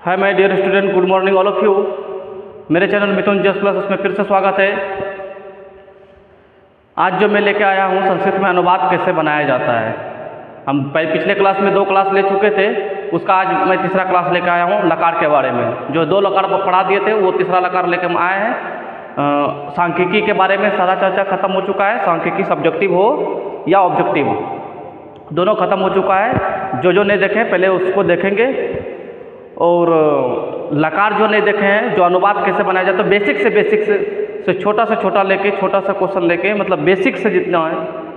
Hi my dear student, good morning all of you. मेरे channel Mithun just classes में फिर से स्वागत है। आज जो मैं लेके आया हूँ संस्कृत में अनुवाद कैसे बनाया जाता है। हम पिछले क्लास में 2 क्लास ले चुके थे, उसका आज मैं तीसरा क्लास लेकर आया हूँ लकार के बारे में। जो 2 लकार पढ़ा दिए थे वो तीसरा लकार लेकर हम आए हैं। सांख्यिकी के बारे में सारा चर्चा खत्म हो चुका है। सांख्यिकी सब्जेक्टिव हो या ऑब्जेक्टिव दोनों खत्म हो चुका है। जो नहीं देखे पहले उसको देखेंगे, और लकार जो नहीं देखे हैं, जो अनुवाद कैसे बनाया जाता है बेसिक से छोटा लेके छोटा सा क्वेश्चन लेके, मतलब बेसिक से जितना है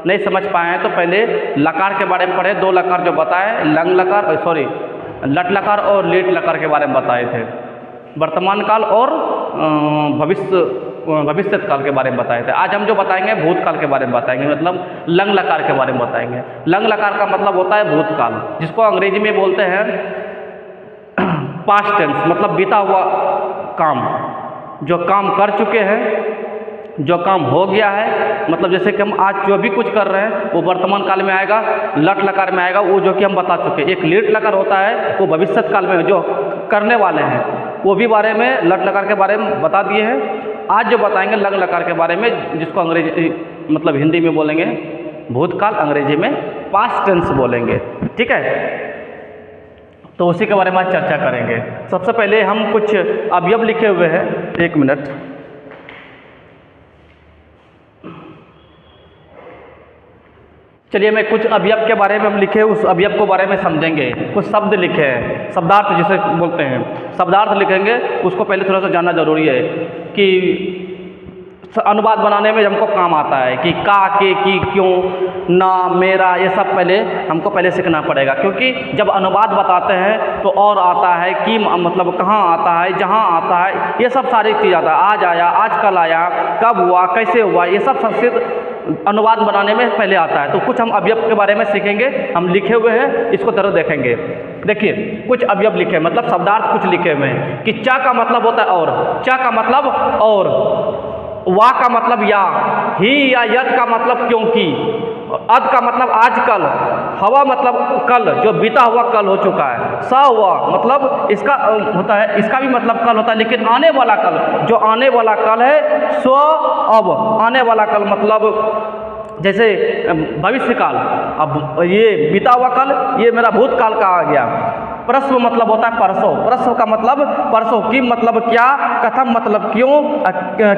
नहीं समझ पाए हैं तो पहले लकार के बारे में पढ़े। 2 लकार जो बताए, लंग लकार लट लकार और लीट लकार के बारे में बताए थे। वर्तमान काल और भविष्य काल के बारे में बताए थे। आज हम जो बताएंगे भूतकाल के बारे में बताएंगे, मतलब लंग लकार के बारे में बताएंगे। लंग लकार का मतलब होता है भूतकाल, जिसको अंग्रेजी में बोलते हैं पास्ट टेंस, मतलब बीता हुआ काम। जो काम कर चुके हैं, जो काम हो गया है, मतलब जैसे कि हम आज जो भी कुछ कर रहे हैं वो वर्तमान काल में आएगा, लट लकार में आएगा, वो जो कि हम बता चुके हैं। एक लीट लकार होता है वो भविष्य काल में जो करने वाले हैं वो भी बारे में लट लकार के बारे में बता दिए हैं। आज जो बताएंगे लंग लकार के बारे में, जिसको अंग्रेजी मतलब हिंदी में बोलेंगे भूतकाल, अंग्रेजी में पास्ट टेंस बोलेंगे। ठीक है, तो उसी के बारे में आज चर्चा करेंगे। सबसे पहले हम कुछ अवयव लिखे हुए हैं, 1 मिनट। चलिए मैं कुछ अवयव के बारे में हम लिखे, उस अवयव को बारे में समझेंगे। कुछ शब्द लिखे हैं, शब्दार्थ जिसे बोलते हैं, शब्दार्थ लिखेंगे। उसको पहले थोड़ा सा जानना जरूरी है कि अनुवाद बनाने में हमको काम आता है कि का, के, की, क्यों, ना, मेरा, ये सब हमको पहले सीखना पड़ेगा। क्योंकि जब अनुवाद बताते हैं तो और आता है कि मतलब कहाँ आता है, जहाँ आता है, ये सब सारी चीज़ आता है। आज आया, आज कल आया, कब हुआ, कैसे हुआ, ये सब संस्कृत अनुवाद बनाने में पहले आता है। तो कुछ हम अवयव के बारे में सीखेंगे, हम लिखे हुए हैं, इसको जरूर देखेंगे। देखिए कुछ अवयव लिखे, मतलब शब्दार्थ कुछ लिखे हुए हैं कि चा का मतलब होता है और, चा का मतलब और, वा का मतलब या, ही या यद का मतलब क्योंकि, अद का मतलब आजकल, हवा मतलब कल, जो बीता हुआ कल हो चुका है, सा हुआ मतलब इसका होता है, इसका भी मतलब कल होता है, लेकिन आने वाला कल, जो आने वाला कल है सो अब, आने वाला कल मतलब जैसे भविष्य काल, अब ये बीता हुआ कल ये मेरा भूतकाल का आ गया। प्रस्व मतलब होता है परसों, प्रस्व का मतलब परसों, किम मतलब क्या, कथम मतलब क्यों,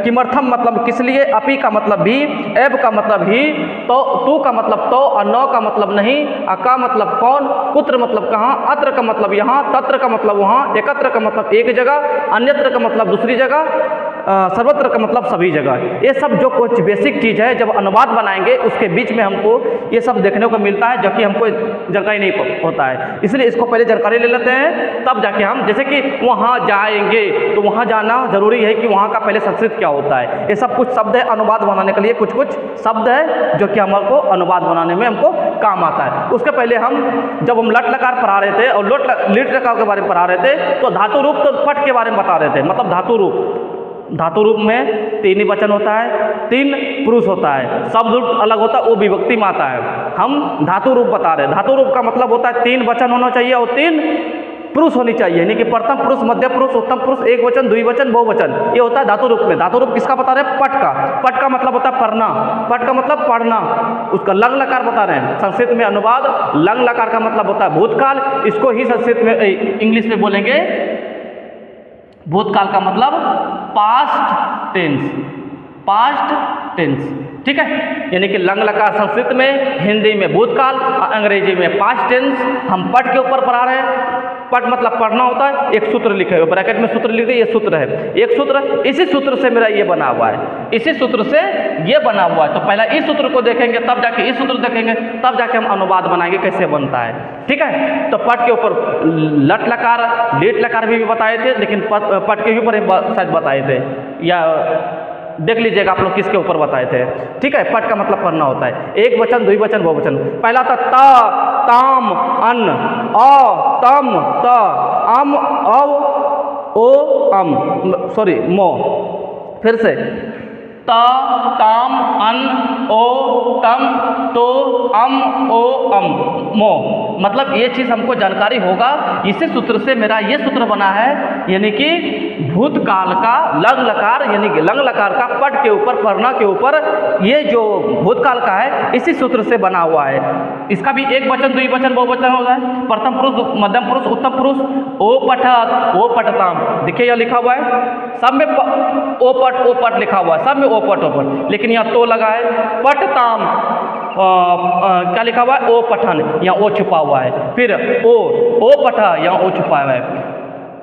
किमर्थम मतलब किस लिए, अपि का मतलब भी, एब का मतलब ही, तो तू का मतलब तो, और नौ का मतलब नहीं, अका मतलब कौन, कुत्र मतलब कहाँ, अत्र का मतलब यहाँ, तत्र का मतलब वहाँ, एकत्र का मतलब एक जगह, अन्यत्र का मतलब दूसरी जगह, सर्वत्र का मतलब सभी जगह। ये सब जो कुछ बेसिक चीज़ है, जब अनुवाद बनाएंगे उसके बीच में हमको ये सब देखने को मिलता है, जो कि हमको जानकारी नहीं होता है। इसलिए इसको पहले जानकारी ले लेते हैं, तब जाके हम, जैसे कि वहाँ जाएंगे तो वहाँ जाना जरूरी है कि वहाँ का पहले संस्कृत क्या होता है। ये सब कुछ शब्द है अनुवाद बनाने के लिए, कुछ शब्द है जो कि हमको अनुवाद बनाने में हमको काम आता है। उसके पहले जब हम लट लकार पढ़ा रहे थे और लीट लकार के बारे में पढ़ा रहे थे तो धातु रूप तो पट के बारे में बता रहे थे। मतलब धातु रूप में 3 ही वचन होता है, 3 पुरुष होता है, शब्द रूप अलग होता है, वो विभक्ति में आता है। हम धातु रूप बता रहे हैं। धातु रूप का मतलब होता है 3 वचन होना चाहिए और 3 पुरुष होनी चाहिए, यानी कि प्रथम पुरुष, मध्य पुरुष, उत्तम पुरुष, एक वचन, द्विवचन, बहुवचन, ये होता है धातु रूप में। धातु रूप किसका बता रहे हैं? पट का। पट का मतलब होता है पढ़ना, पट का मतलब पढ़ना। उसका लंग लकार बता रहे हैं संस्कृत में अनुवाद। लंग लकार का मतलब होता है भूतकाल, इसको ही संस्कृत में इंग्लिश में बोलेंगे भूतकाल का मतलब पास्ट टेंस, पास्ट टेंस। ठीक है, यानी कि लंग लकार संस्कृत में, हिंदी में भूतकाल, अंग्रेजी में पास्ट टेंस। हम पट के ऊपर पढ़ा रहे हैं। पट मतलब पढ़ना होता है। एक सूत्र लिखे हुए, ब्रैकेट में सूत्र लिख दिए, ये सूत्र है, एक सूत्र, इसी सूत्र से मेरा ये बना हुआ है, इसी सूत्र से ये बना हुआ है। तो पहला इस सूत्र को देखेंगे, तब जाके इस सूत्र देखेंगे, तब जाके हम अनुवाद बनाएंगे कैसे बनता है। ठीक है, तो पट के ऊपर लट लकार, लीट लकार भी बताए थे, लेकिन पट के ऊपर शायद बताए थे, या देख लीजिएगा आप लोग किसके ऊपर बताए थे। ठीक है, पट का मतलब पढ़ना होता है, एक वचन, द्विवचन, बहुवचन। पहला था ता, ताम, अन्न, अ, तम, त, अम, अव, ओ, अम, सॉरी, मो। फिर से त, ताम, अन, ओ, तम, तो, अम, ओ, अम, मो। मतलब ये चीज़ हमको जानकारी होगा। इसी सूत्र से मेरा ये सूत्र बना है, यानी कि भूतकाल का लंग लकार, यानी कि लंग लकार का पट के ऊपर, पढ़ना के ऊपर, ये जो भूतकाल का है इसी सूत्र से बना हुआ है। इसका भी एक वचन, द्विवचन, बहुवचन होता है। प्रथम पुरुष, मध्यम पुरुष, उत्तम पुरुष। ओ पठत, ओ पठताम, देखिए यह लिखा हुआ है, सब में ओ पट लिखा हुआ है, सब में ओ पट, लेकिन यहाँ तो लगा है। पठताम क्या लिखा हुआ है? ओ पठन, यहाँ ओ छुपा हुआ है। फिर ओ पठ, यहाँ ओ छुपा हुआ है।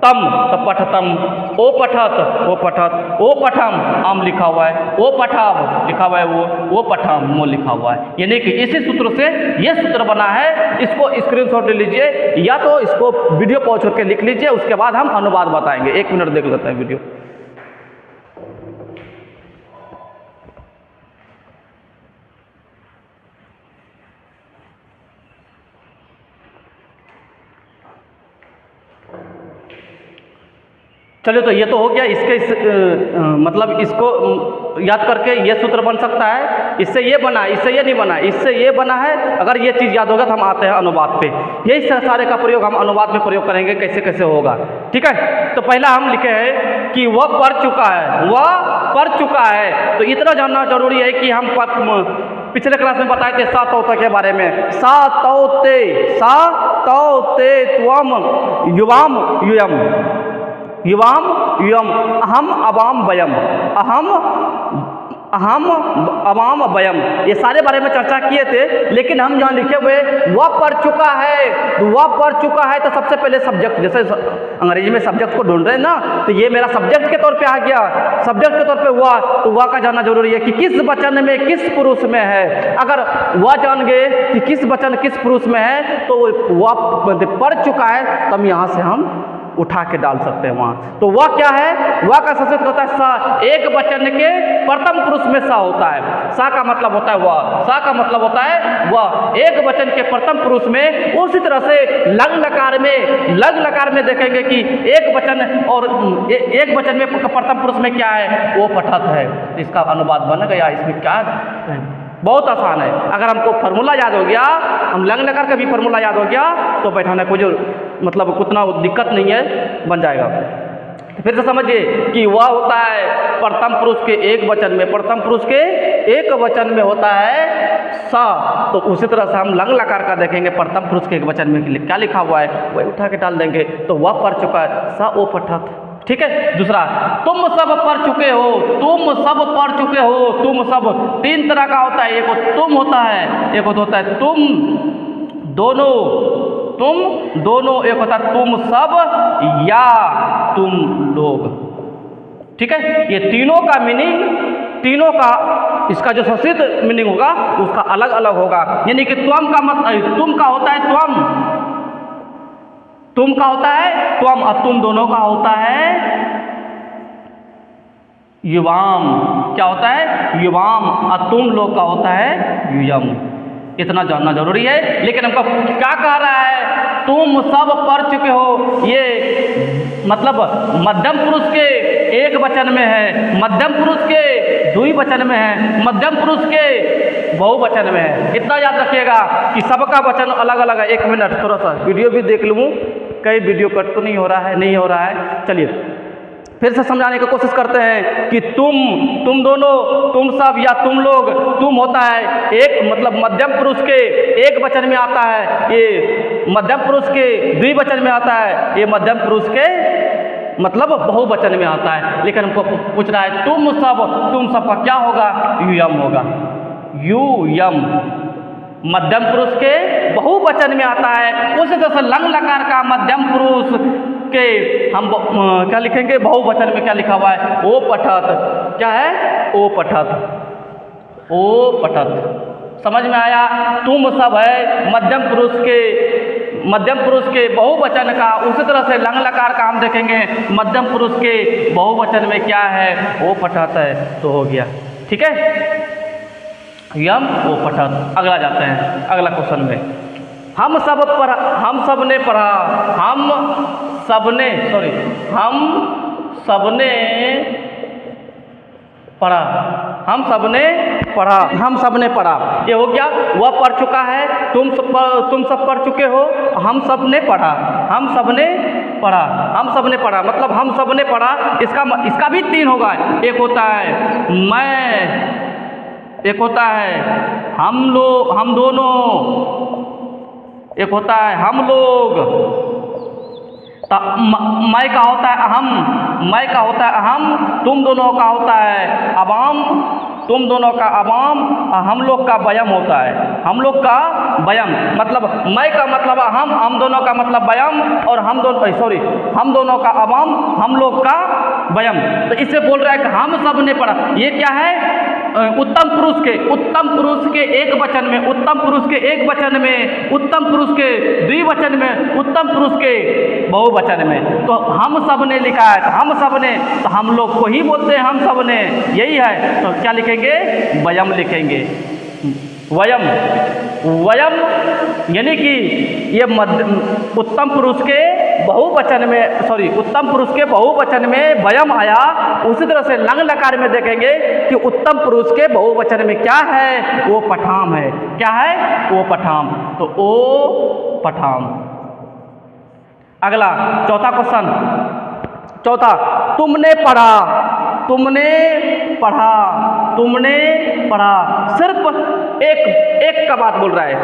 तम तो पठतम, ओ पठत, ओ पठम, आम लिखा हुआ है। ओ पठाव लिखा हुआ है, वो पठम, मो लिखा हुआ है। यानी कि इसी सूत्र से ये सूत्र बना है। इसको स्क्रीनशॉट ले लीजिए, या तो इसको वीडियो पॉज करके लिख लीजिए, उसके बाद हम अनुवाद बताएंगे। 1 मिनट देख लेते हैं वीडियो। चलिए, तो ये तो हो गया। मतलब इसको याद करके ये सूत्र बन सकता है, इससे ये बना, इससे ये नहीं बना, इससे ये बना है। अगर ये चीज़ याद होगा तो हम आते हैं अनुवाद पे। यही सारे का प्रयोग हम अनुवाद में प्रयोग करेंगे, कैसे कैसे होगा। ठीक है, तो पहला हम लिखे हैं कि वह पढ़ चुका है, वह पढ़ चुका है। तो इतना जानना जरूरी है कि हम पिछले क्लास में बताए थे सा तौ के बारे में। सा तौ ते त्वम युवाम यूयम, युवाम युयम, अहम अवाम वयम, अहम अवाम वयम, ये सारे बारे में चर्चा किए थे। लेकिन हम यहाँ लिखे हुए वह पढ़ चुका है, तो वह पढ़ चुका है, तो सबसे पहले सब्जेक्ट, जैसे अंग्रेजी में सब्जेक्ट को ढूंढ रहे हैं ना, तो ये मेरा सब्जेक्ट के तौर पे आ गया। सब्जेक्ट के तौर पे हुआ, तो वह का जानना जरूरी है कि किस वचन में, किस पुरुष में है। अगर वह जान गए कि किस वचन किस पुरुष में है, तो वह पढ़ चुका है, तब यहाँ से हम उठा के डाल सकते हैं वहाँ। तो वह क्या है? वह का संस्कृत होता है सा। एक वचन के प्रथम पुरुष में सा होता है। सा का मतलब होता है वह, सा का मतलब होता है वह। एक वचन के प्रथम पुरुष में। उसी तरह से लंग लकार में देखेंगे कि एक वचन और एक वचन में प्रथम पुरुष में क्या है? वो पठत है। इसका अनुवाद बन गया। इसमें क्या है? बहुत आसान है। अगर हमको फार्मूला याद हो गया, हम लंग लकार का भी फार्मूला याद हो गया, तो बैठाने को जो मतलब उतना दिक्कत नहीं है, बन जाएगा। फिर से समझिए कि वह होता है प्रथम पुरुष के एक वचन में, प्रथम पुरुष के एक वचन में होता है सा। तो उसी तरह से हम लंग लकार का देखेंगे, प्रथम पुरुष के एक वचन में क्या लिखा हुआ है, वही उठा के डाल देंगे, तो वह पढ़ चुका है, सा ओ पठत। ठीक है। दूसरा, तुम सब पढ़ चुके हो, तुम सब पढ़ चुके हो। तुम सब 3 तरह का होता है। एक तुम होता है, एक होता है तुम दोनों, एक होता है तुम सब या तुम लोग। ठीक है, ये तीनों का मीनिंग, तीनों का इसका जो संस्कृत मीनिंग होगा उसका अलग अलग होगा। यानी कि तुम का मतलब, तुम का होता है तुम का होता है त्वम, और तुम दोनों का होता है युवाम। क्या होता है? युवाम। और तुम लोग का होता है युयम। इतना जानना जरूरी है। लेकिन हमको क्या कह रहा है? तुम सब पढ़ चुके हो। ये मतलब मध्यम पुरुष के एक वचन में है, मध्यम पुरुष के द्विवचन में है, मध्यम पुरुष के बहुवचन में है। इतना याद रखिएगा कि सबका वचन अलग अलग है। 1 मिनट थोड़ा सा वीडियो भी देख लूँ, कई वीडियो कट तो नहीं हो रहा है। चलिए फिर से समझाने की कोशिश करते हैं कि तुम दोनों, तुम सब या तुम लोग। तुम होता है एक मतलब मध्यम पुरुष के एक वचन में आता है, ये मध्यम पुरुष के द्विवचन में आता है, ये मध्यम पुरुष के मतलब बहुवचन में आता है। लेकिन हमको पूछ रहा है तुम सब का क्या होगा? युयम होगा। युयम मध्यम पुरुष के बहुवचन में आता है। उसी तरह से लंग लकार का मध्यम पुरुष के हम क्या लिखेंगे? बहुवचन में क्या लिखा हुआ है? ओ पठत। क्या है? ओ पठत, ओ पठत। समझ में आया? तुम सब है मध्यम पुरुष के बहुवचन का। उसी तरह से लंग लकार का हम देखेंगे मध्यम पुरुष के बहुवचन में क्या है? ओ पठत है। तो हो गया। ठीक है, यम ओ पठत। अगला जाते हैं, अगला क्वेश्चन में। हम सब ने पढ़ा, हम सबने पढ़ा। हम सब ने पढ़ा, हम सब ने पढ़ा। ये हो गया, वह पढ़ चुका है, तुम सब पढ़ चुके हो, हम सब ने पढ़ा, हम सब ने पढ़ा, हम सब ने पढ़ा, मतलब हम सब ने पढ़ा। इसका भी 3 होगा। एक होता है मैं, एक होता है हम लोग, हम दोनों, एक होता है हम लोग। मैं का होता है अहम, मैं का होता है अहम, तुम दोनों का होता है अवाम, तुम दोनों का अवाम, हम लोग का बयम होता है, हम लोग का बयम। मतलब मैं का मतलब अहम, हम दोनों का मतलब बयम, और हम दोनों का अवाम, हम लोग का बयम। तो इससे बोल रहा है कि हम सब ने पढ़ा। ये क्या है? उत्तम पुरुष के एक वचन में, उत्तम पुरुष के एक वचन में, उत्तम पुरुष के द्विवचन में, उत्तम पुरुष के बहुवचन में। तो हम सब ने लिखा है, तो हम सब ने, तो हम लोग को ही बोलते हैं हम सब ने, यही है। तो क्या लिखेंगे? वयम लिखेंगे, वयम। वयम यानी कि ये उत्तम पुरुष के बहुवचन में, उत्तम पुरुष के बहुवचन में वयम आया। उसी तरह से लंग लकार में देखेंगे कि उत्तम पुरुष के बहुवचन में क्या है? वो पठाम है। क्या है? वो पठाम। तो ओ पठाम। अगला चौथा क्वेश्चन, चौथा, तुमने पढ़ा, तुमने पढ़ा, तुमने पढ़ा। सिर्फ एक का बात बोल रहा है।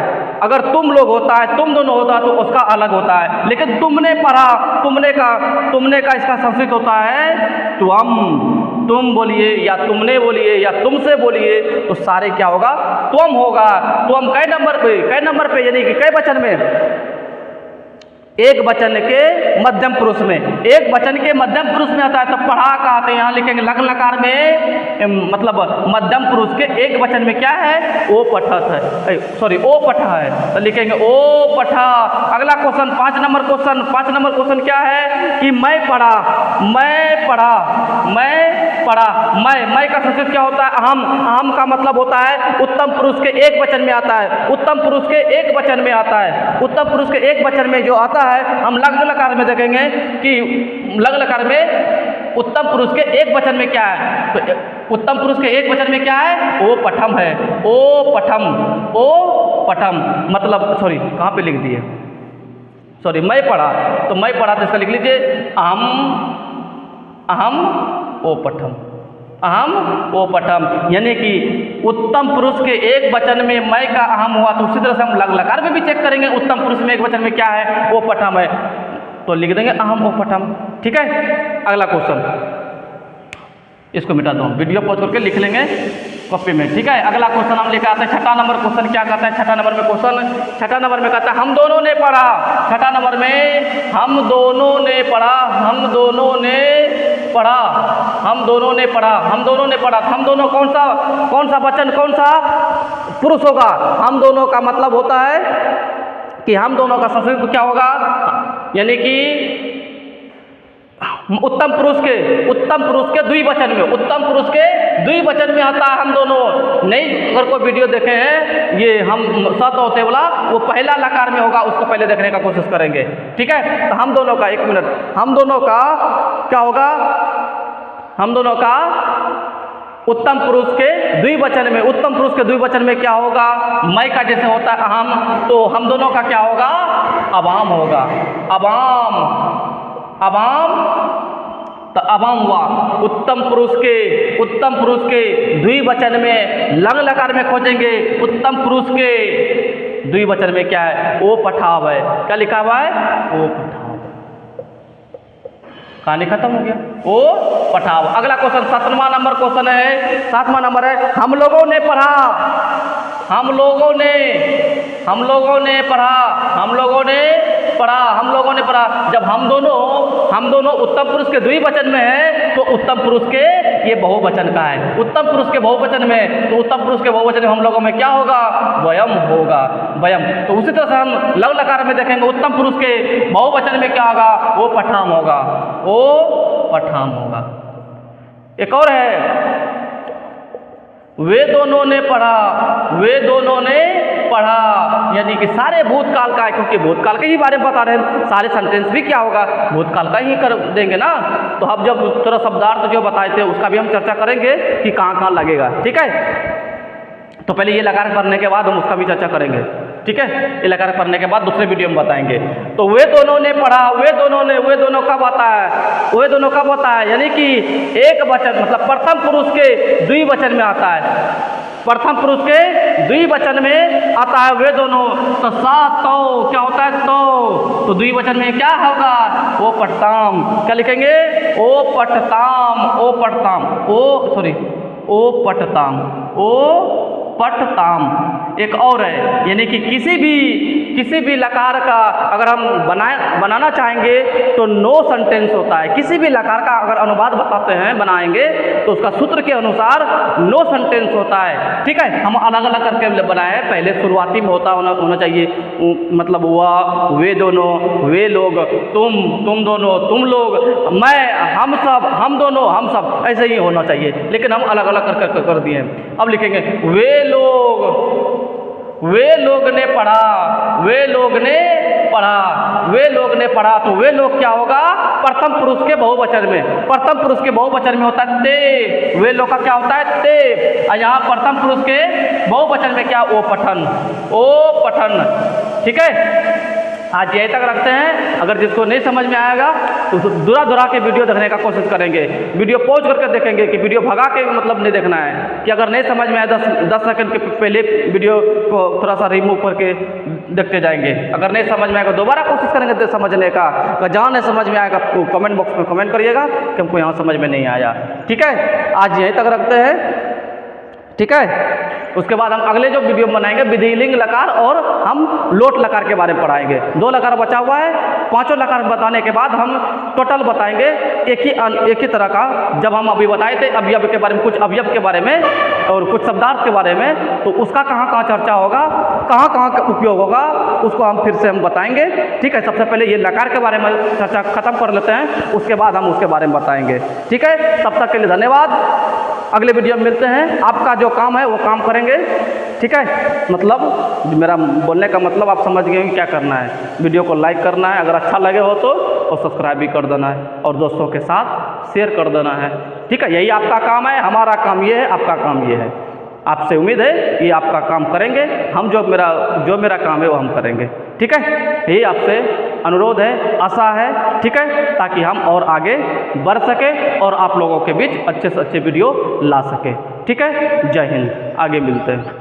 अगर तुम लोग होता है, तुम दोनों होता है तो उसका अलग होता है, लेकिन तुमने पढ़ा, तुमने का इसका संस्कृत होता है त्वम। तुम बोलिए या तुमने बोलिए या तुमसे बोलिए तो सारे क्या होगा? त्वम होगा। त्वम कै नंबर पे यानी कि कै वचन में? एक वचन के मध्यम पुरुष में, एक वचन के मध्यम पुरुष में आता है। तो पढ़ा का आते हैं, यहाँ लिखेंगे लंग लकार में, मतलब मध्यम पुरुष के एक वचन में क्या है? ओ पठत है, ओ पठ है, तो लिखेंगे ओ पठा। अगला question 5 number question, 5 number question क्या है कि मैं पढ़ा, मैं पढ़ा, मैं पढ़ा। मैं का संस्कृत क्या होता है? अहम। अहम का मतलब होता है उत्तम पुरुष के एक वचन में आता है, उत्तम पुरुष के एक वचन में आता है। उत्तम पुरुष के एक वचन में जो आता है, हम लंग लकार में देखेंगे कि लंग लकार में उत्तम पुरुष के एक वचन में क्या है? तो उत्तम पुरुष के एक वचन में क्या है? ओ पठम है, ओ पठम, ओ पठम। मतलब कहाँ पे लिख दिए? मैं पढ़ा, तो मैं पढ़ा तो इसका लिख लीजिए अहम, अहम ओ पठम, अहम ओ पठम। यानी कि उत्तम पुरुष के एक वचन में मैं का अहम हुआ, तो उसी तरह से हम लंग लकार में भी चेक करेंगे उत्तम पुरुष में एक वचन में क्या है? ओ पठम है, तो लिख देंगे अहम ओ पठम। ठीक है। अगला क्वेश्चन, इसको मिटा दो, वीडियो पॉज करके लिख लेंगे कॉपी में। ठीक है। अगला क्वेश्चन हम लेकर आते हैं 6ठा नंबर क्वेश्चन। क्या कहता है 6ठा नंबर में क्वेश्चन? 6ठा नंबर में कहता है हम दोनों ने पढ़ा। 6ठा नंबर में हम दोनों ने पढ़ा, हम दोनों ने पढ़ा, हम दोनों ने पढ़ा, हम दोनों ने पढ़ा। हम दोनों कौन सा वचन, कौन सा पुरुष होगा? हम दोनों का मतलब होता है कि हम दोनों का संस्कृत क्या होगा? यानी कि उत्तम पुरुष के द्विवचन में, उत्तम पुरुष के द्विवचन में आता है हम दोनों। नहीं, अगर कोई वीडियो देखे हैं ये हम सत होते वाला, वो पहला लकार में होगा, उसको पहले देखने का कोशिश करेंगे। ठीक है। तो हम दोनों का, एक मिनट, हम दोनों का क्या होगा? हम दोनों का उत्तम पुरुष के द्विवचन में, उत्तम पुरुष के द्विवचन में क्या होगा? मैं का जैसे होता है अहम, तो हम दोनों का क्या होगा? अवाम होगा, अवाम, अवाम। तो अवाम हुआ। उत्तम पुरुष के द्विवचन में लंग लकार में खोजेंगे उत्तम पुरुष के द्विवचन में क्या है? ओ पठाव है। क्या लिखा हुआ है? ओ पठाव। कहानी खत्म हो गया, ओ पठाव। अगला क्वेश्चन 7वां नंबर क्वेश्चन है, 7वां नंबर है हम लोगों ने पढ़ा, हम लोगों ने पढ़ा, हम लोगों ने पढ़ा, हम लोगों ने पढ़ा। जब हम दोनों उत्तम पुरुष के द्विवचन में है, तो उत्तम पुरुष के ये बहुवचन का है। उत्तम पुरुष के बहुवचन में, तो उत्तम पुरुष के बहुवचन में हम लोगों में क्या होगा? वयम होगा, वयम। तो उसी तरह से हम लव लकार में देखेंगे उत्तम पुरुष के बहुवचन में क्या होगा? वो पठाम होगा, वो पठाम होगा। एक और है, वे दोनों ने पढ़ा, वे दोनों ने पढ़ा, यानी कि सारे भूतकाल का है, क्योंकि भूतकाल के ही बारे में बता रहे हैं, सारे सेंटेंस भी क्या होगा, भूतकाल का ही कर देंगे ना। तो अब जब थोड़ा शब्दार्थ जो बताए थे उसका भी हम चर्चा करेंगे कि कहाँ कहाँ लगेगा, ठीक है। तो पहले ये लगा पढ़ने के बाद हम उसका भी चर्चा करेंगे, ठीक है। ये लगा पढ़ने के बाद दूसरे वीडियो में बताएंगे। तो वे दोनों ने पढ़ा, वे दोनों कब आता है, वे दोनों कब होता है, यानी कि एक वचन मतलब प्रथम पुरुष के द्विवचन में आता है, प्रथम पुरुष के द्विवचन में आता है वे दोनों। तो सात तो क्या होता है, तो द्विवचन में क्या होगा, ओ पठताम। क्या लिखेंगे, ओ पठताम, ओ पठताम, ओ पठताम, ओ पठताम। एक और है, यानी कि किसी भी लकार का अगर हम बनाना चाहेंगे तो नो सेंटेंस होता है। किसी भी लकार का अगर अनुवाद बताते हैं, बनाएंगे तो उसका सूत्र के अनुसार नो सेंटेंस होता है, ठीक है। हम अलग अलग करके बनाए हैं, पहले शुरुआती में होना चाहिए, मतलब वह, वे दोनों, वे लोग, तुम दोनों, तुम लोग, मैं, हम सब, हम दोनों, हम सब, ऐसे ही होना चाहिए, लेकिन हम अलग अलग कर दिए हैं। अब लिखेंगे वे लोग ने पढ़ा, वे लोग ने पढ़ा, वे लोग ने पढ़ा। तो वे लोग क्या होगा, प्रथम पुरुष के बहुवचन में, प्रथम पुरुष के बहुवचन में होता है ते, वे लोग का क्या होता है ते, और यहाँ प्रथम पुरुष के बहुवचन में क्या, ओ पठन, ठीक है। आज यहीं तक रखते हैं। अगर जिसको नहीं समझ में आएगा तो दोहरा के वीडियो देखने का कोशिश करेंगे, वीडियो पॉज करके देखेंगे, कि वीडियो भगा के मतलब नहीं देखना है, कि अगर नहीं समझ में आए 10 सेकंड के पहले वीडियो को थोड़ा सा रिमूव करके देखते जाएंगे। अगर नहीं समझ में आएगा दोबारा कोशिश करेंगे समझने का। अगर जहाँ नहीं समझ में आएगा तो कमेंट बॉक्स में कमेंट करिएगा कि हमको यहाँ समझ में नहीं आया, ठीक है। आज यहीं तक रखते हैं, ठीक है। उसके बाद हम अगले जो वीडियो बनाएंगे विधिलिंग लकार और हम लोट लकार के बारे में पढ़ाएंगे। 2 लकार बचा हुआ है, 5 लकार बताने के बाद हम टोटल बताएंगे एक ही तरह का। जब हम अभी बताए थे अवयव के बारे में, कुछ अवयव के बारे में और कुछ शब्दार्थ के बारे में, तो उसका कहाँ चर्चा होगा, कहाँ का उपयोग होगा, उसको हम फिर से हम बताएंगे, ठीक है। सबसे पहले ये लकार के बारे में चर्चा खत्म कर लेते हैं, उसके बाद हम उसके बारे में बताएंगे, ठीक है। तब तक के लिए धन्यवाद। अगले वीडियो में मिलते हैं। आपका जो काम है वो काम करेंगे, ठीक है। मतलब मेरा बोलने का मतलब आप समझ गए कि क्या करना है। वीडियो को लाइक करना है, अगर अच्छा लगे हो तो, और सब्सक्राइब भी कर देना है, और दोस्तों के साथ शेयर कर देना है, ठीक है। यही आपका काम है, हमारा काम ये है, आपका काम ये है। आपसे उम्मीद है ये आपका काम करेंगे, हम जो मेरा काम है वो हम करेंगे, ठीक है। यही आपसे अनुरोध है, आशा है, ठीक है, ताकि हम और आगे बढ़ सके और आप लोगों के बीच अच्छे से अच्छे वीडियो ला सके, ठीक है। जय हिंद, आगे मिलते हैं।